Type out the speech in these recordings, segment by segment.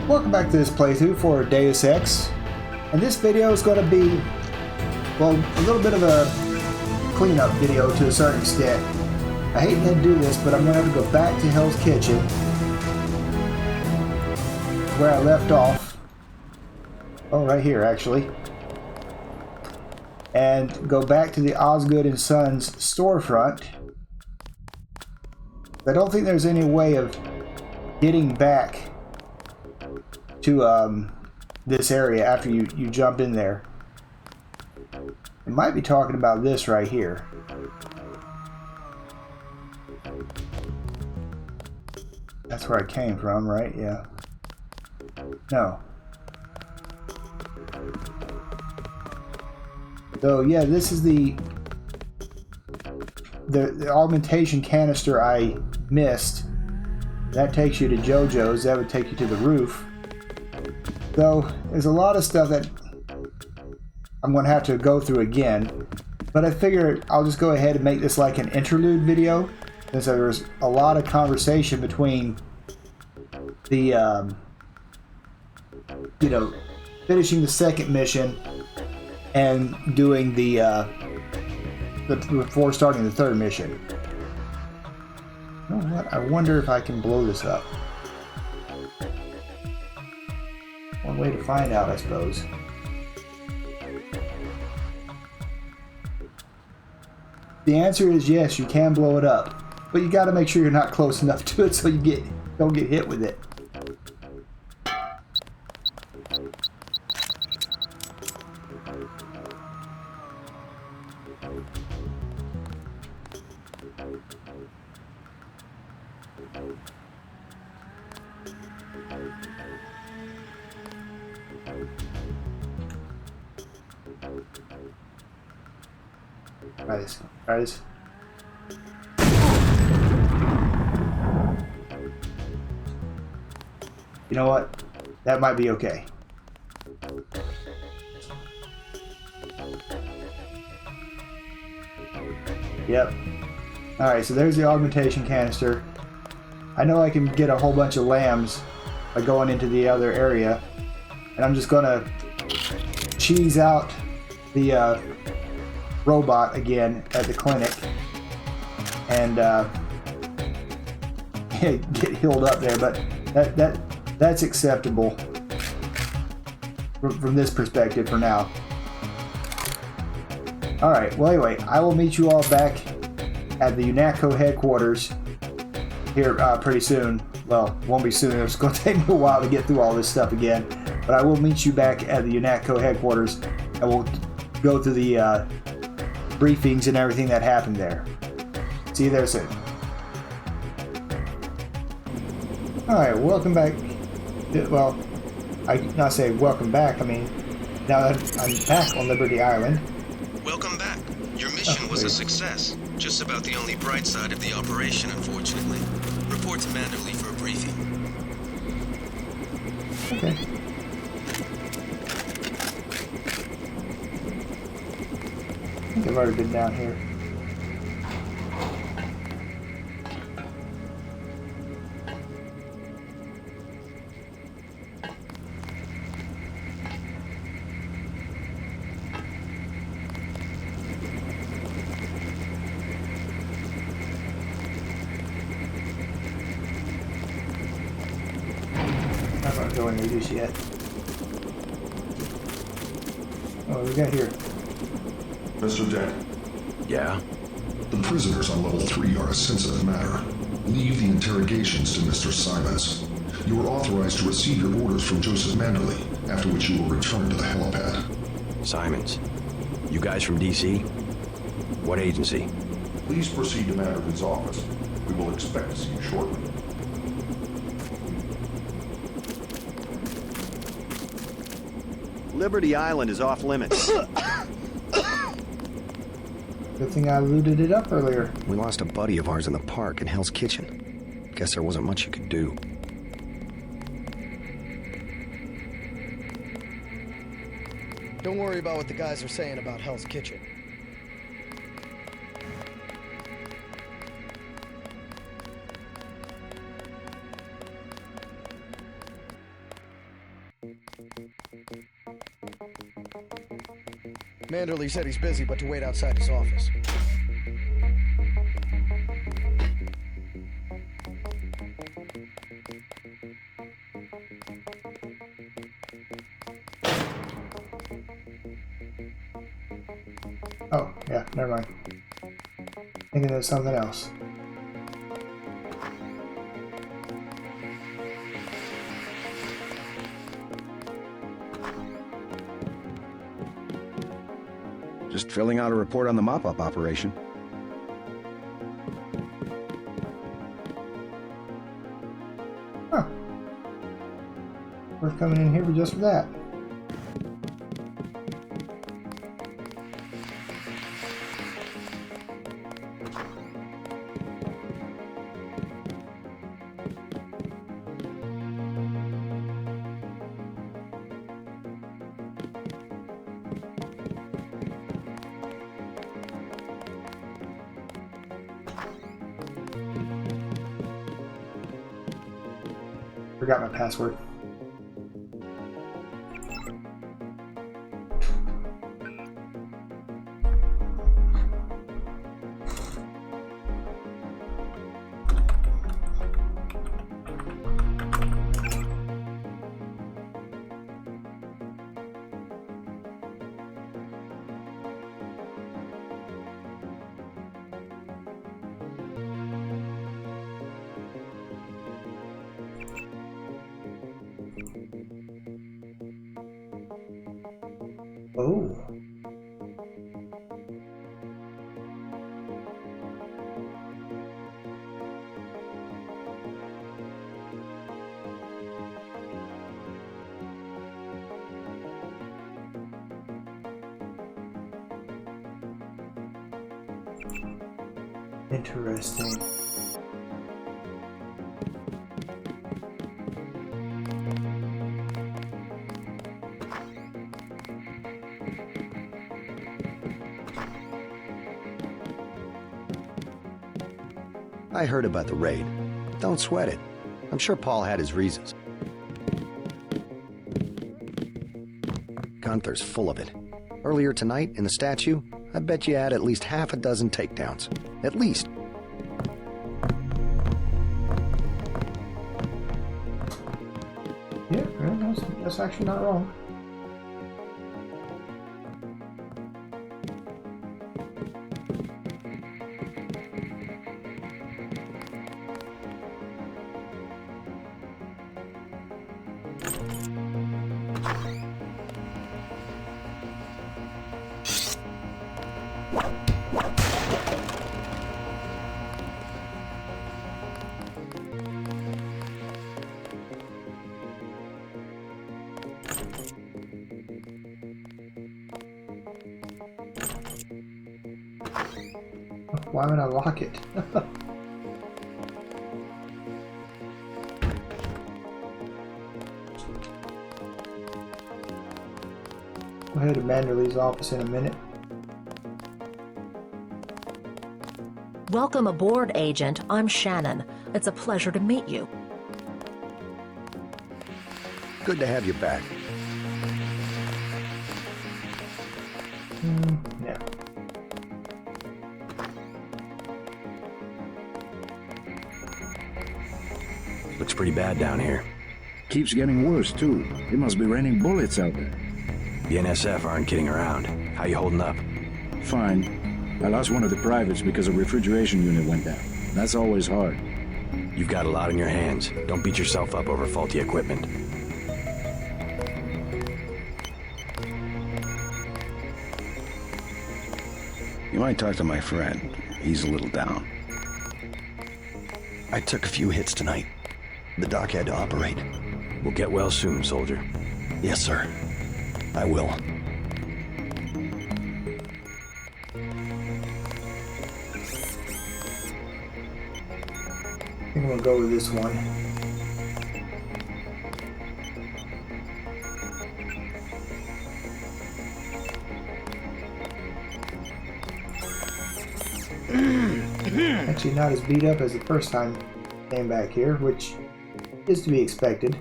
Welcome back to this playthrough for Deus Ex, and this video is going to be, well, a little bit of a cleanup video to a certain extent. I hate to do this, but I'm going to have to go back to Hell's Kitchen, where I left off. Oh, right here, actually. And go back to the Osgood and Sons storefront. I don't think there's any way of getting back to this area after you jump in there. It might be talking about this right here. That's where I came from, right? Yeah. No. So yeah, this is the augmentation canister I missed. That takes you to JoJo's. That would take you to the roof. So there's a lot of stuff that I'm going to have to go through again, but I figure I'll just go ahead and make this like an interlude video, since there's a lot of conversation between the finishing the second mission and doing the before starting the third mission. You know what? I wonder if I can blow this up. One way to find out, I suppose. The answer is yes, you can blow it up, but you got to make sure you're not close enough to it so you don't get hit with it. Guys. You know what? That might be okay. Yep. Alright, so there's the augmentation canister. I know I can get a whole bunch of lambs by going into the other area. And I'm just gonna cheese out the robot again at the clinic and get healed up there, but that's acceptable from this perspective for now. Alright, well anyway, I will meet you all back at the UNATCO headquarters here pretty soon. Well, it won't be soon, it's going to take me a while to get through all this stuff again, but I will meet you back at the UNATCO headquarters and we'll go through the briefings and everything that happened there. See you there soon. Alright, welcome back. Well, I not say welcome back, I mean, now that I'm back on Liberty Island. Welcome back. Your mission was a success. Just about the only bright side of the operation, unfortunately. Report to Manderley for a briefing. Okay. I think I've already been down here. I'm not going to use yet. Oh, what do we got here? Mr. Dent. Yeah? The prisoners on level 3 are a sensitive matter. Leave the interrogations to Mr. Simons. You are authorized to receive your orders from Joseph Manderley, after which you will return to the helipad. Simons. You guys from DC? What agency? Please proceed to Manderley's office. We will expect to see you shortly. Liberty Island is off limits. Good thing I looted it up earlier. We lost a buddy of ours in the park in Hell's Kitchen. Guess there wasn't much you could do. Don't worry about what the guys are saying about Hell's Kitchen. Manderley said he's busy, but to wait outside his office. Oh, yeah, never mind. Thinking there's something else. Just filling out a report on the mop-up operation. Huh. Worth coming in here just for that. Forgot my password. Oh. Interesting. I heard about the raid. Don't sweat it. I'm sure Paul had his reasons. Gunther's full of it. Earlier tonight, in the statue, I bet you had at least half a dozen takedowns. At least. Yeah, that's actually not wrong. Why would I lock it? Go ahead to Manderley's office in a minute. Welcome aboard, Agent. I'm Shannon. It's a pleasure to meet you. Good to have you back. Yeah. Looks pretty bad down here. Keeps getting worse, too. It must be raining bullets out there. The NSF aren't kidding around. How you holding up? Fine. I lost one of the privates because a refrigeration unit went down. That's always hard. You've got a lot on your hands. Don't beat yourself up over faulty equipment. You might talk to my friend. He's a little down. I took a few hits tonight. The doc had to operate. We'll get well soon, soldier. Yes, sir. I will. I think I'm gonna go with this one. Actually not as beat up as the first time I came back here, which is to be expected.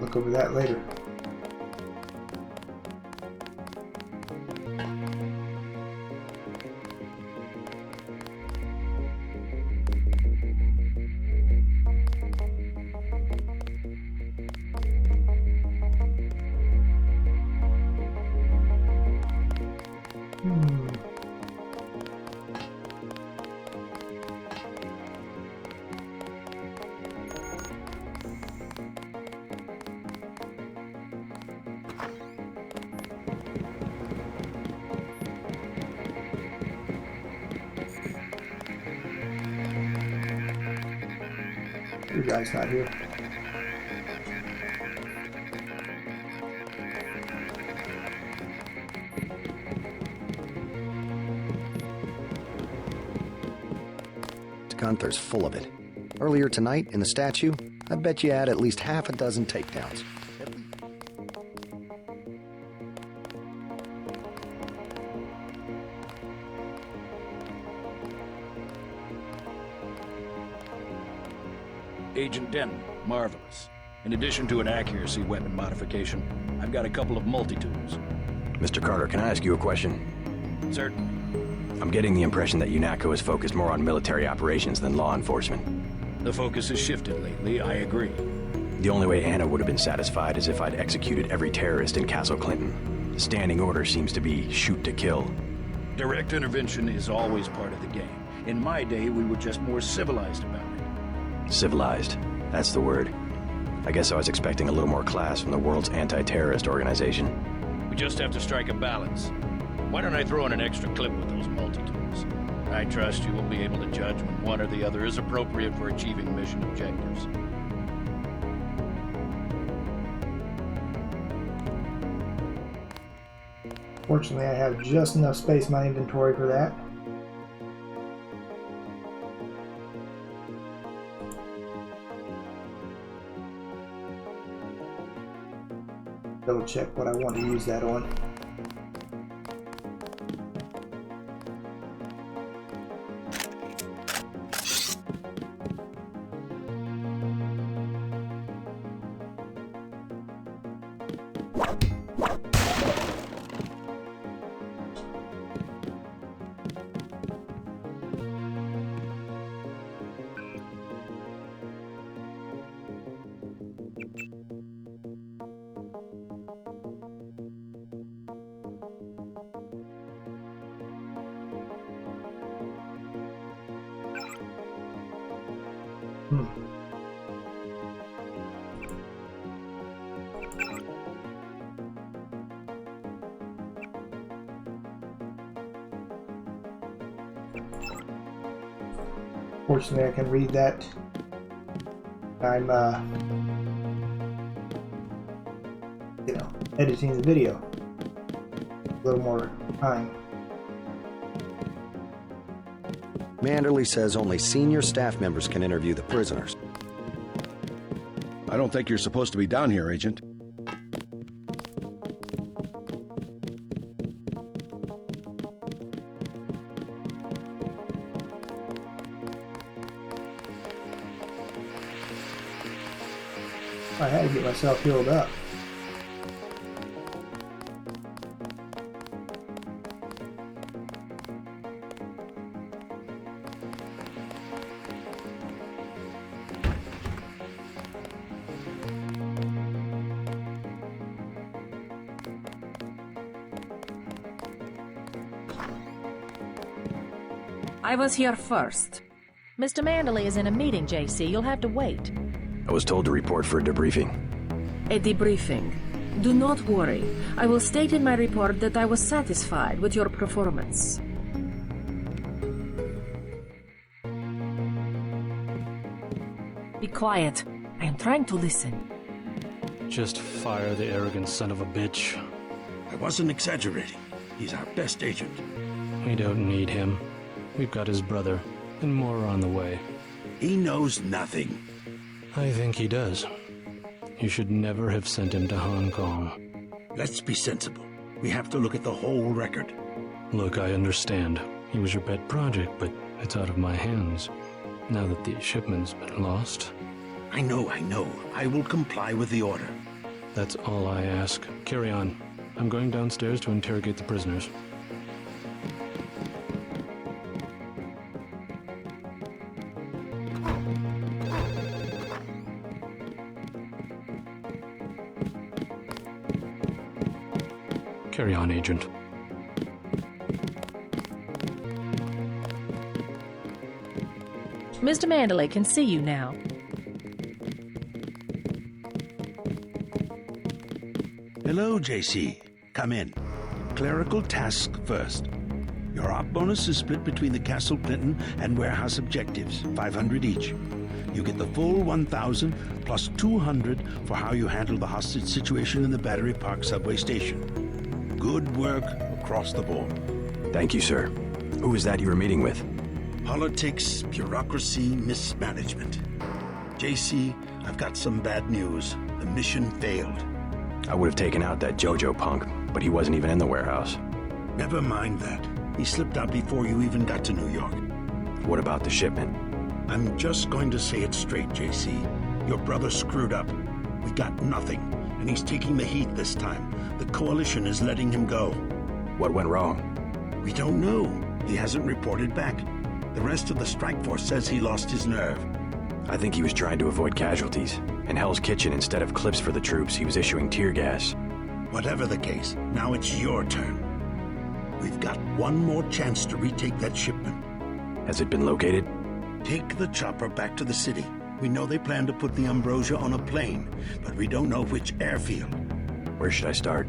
look over that later. Your guy's not here. Gunther's full of it. Earlier tonight, in the statue, I bet you had at least half a dozen takedowns. Agent Denton, marvelous. In addition to an accuracy weapon modification, I've got a couple of multi-tools. Mr. Carter, can I ask you a question? Certainly. I'm getting the impression that UNATCO is focused more on military operations than law enforcement. The focus has shifted lately, I agree. The only way Anna would have been satisfied is if I'd executed every terrorist in Castle Clinton. The standing order seems to be shoot to kill. Direct intervention is always part of the game. In my day, we were just more civilized about it. Civilized. That's the word. I guess I was expecting a little more class from the world's anti-terrorist organization. We just have to strike a balance. Why don't I throw in an extra clip with those multi-tools? I trust you will be able to judge when one or the other is appropriate for achieving mission objectives. Fortunately, I have just enough space in my inventory for that. Double check what I want to use that on. Fortunately, I can read that. I'm, editing the video. A little more time. Manderley says only senior staff members can interview the prisoners. I don't think you're supposed to be down here, Agent. I had to get myself healed up. I was here first. Mr. Manderley is in a meeting, JC. You'll have to wait. I was told to report for a debriefing. A debriefing. Do not worry. I will state in my report that I was satisfied with your performance. Be quiet. I am trying to listen. Just fire the arrogant son of a bitch. I wasn't exaggerating. He's our best agent. We don't need him. We've got his brother, and more on the way. He knows nothing. I think he does. You should never have sent him to Hong Kong. Let's be sensible. We have to look at the whole record. Look, I understand. He was your pet project, but it's out of my hands. Now that the shipment's been lost. I know. I will comply with the order. That's all I ask. Carry on. I'm going downstairs to interrogate the prisoners. Carry on, Agent. Mr. Mandalay can see you now. Hello, JC. Come in. Clerical task first. Your op bonus is split between the Castle Clinton and warehouse objectives, 500 each. You get the full 1,000 plus 200 for how you handle the hostage situation in the Battery Park subway station. Good work across the board. Thank you, sir. Who was that you were meeting with? Politics, bureaucracy, mismanagement. JC, I've got some bad news. The mission failed. I would have taken out that JoJo punk, but he wasn't even in the warehouse. Never mind that. He slipped out before you even got to New York. What about the shipment? I'm just going to say it straight, JC. Your brother screwed up. We got nothing, and he's taking the heat this time. The Coalition is letting him go. What went wrong? We don't know. He hasn't reported back. The rest of the strike force says he lost his nerve. I think he was trying to avoid casualties. In Hell's Kitchen, instead of clips for the troops, he was issuing tear gas. Whatever the case, now it's your turn. We've got one more chance to retake that shipment. Has it been located? Take the chopper back to the city. We know they plan to put the Ambrosia on a plane, but we don't know which airfield. Where should I start?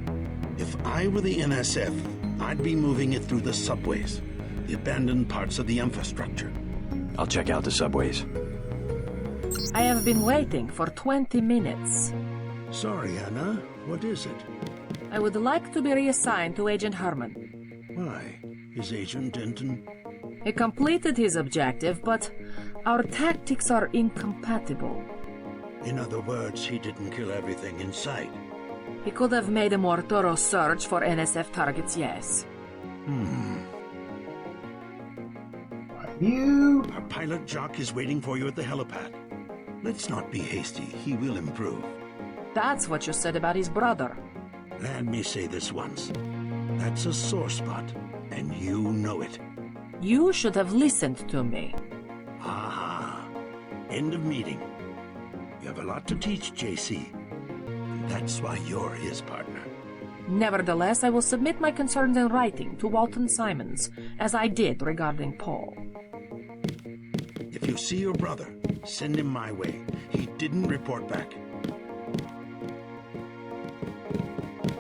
If I were the NSF, I'd be moving it through the subways, the abandoned parts of the infrastructure. I'll check out the subways. I have been waiting for 20 minutes. Sorry, Anna. What is it? I would like to be reassigned to Agent Herman. Why? Is Agent Denton... He completed his objective, but our tactics are incompatible. In other words, he didn't kill everything in sight. He could have made a more thorough search for NSF targets, yes. Our pilot Jock is waiting for you at the helipad. Let's not be hasty. He will improve. That's what you said about his brother. Let me say this once. That's a sore spot, and you know it. You should have listened to me. Aha. End of meeting. You have a lot to teach, JC. And that's why you're his partner. Nevertheless, I will submit my concerns in writing to Walton Simons, as I did regarding Paul. If you see your brother, send him my way. He didn't report back.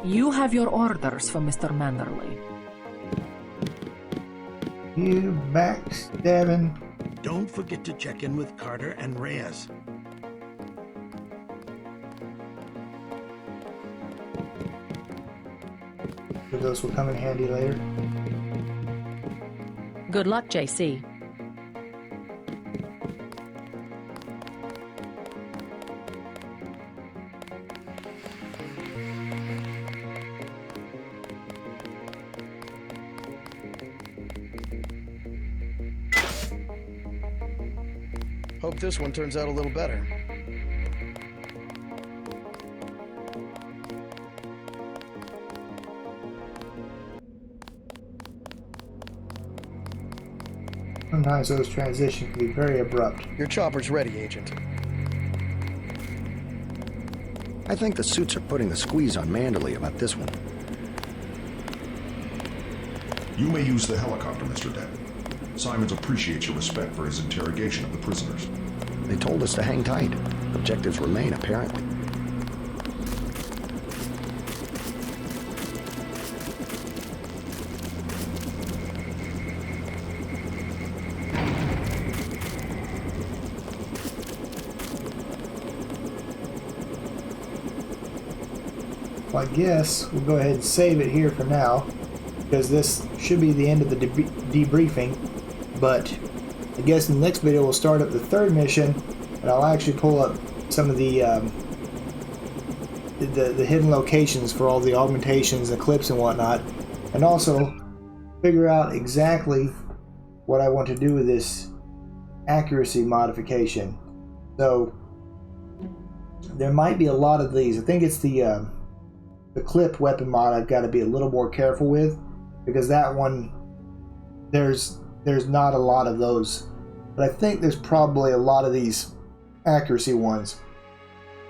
You have your orders for Mr. Manderley. You backstabbing. Don't forget to check in with Carter and Reyes. Those will come in handy later. Good luck, JC. Hope this one turns out a little better. Sometimes those transitions can be very abrupt. Your chopper's ready, Agent. I think the suits are putting the squeeze on Manderley about this one. You may use the helicopter, Mr. Denton. Simons appreciates your respect for his interrogation of the prisoners. They told us to hang tight. Objectives remain, apparently. Well, I guess we'll go ahead and save it here for now, because this should be the end of the debriefing. But I guess in the next video we'll start up the third mission, and I'll actually pull up some of the hidden locations for all the augmentations, the clips, and whatnot, and also figure out exactly what I want to do with this accuracy modification. So there might be a lot of these. I think it's the clip weapon mod I've got to be a little more careful with, because that one, there's not a lot of those. But I think there's probably a lot of these accuracy ones.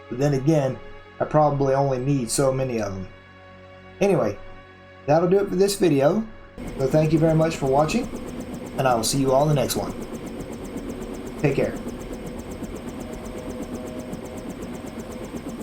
But then again, I probably only need so many of them. Anyway, that'll do it for this video. So thank you very much for watching, and I will see you all in the next one. Take care.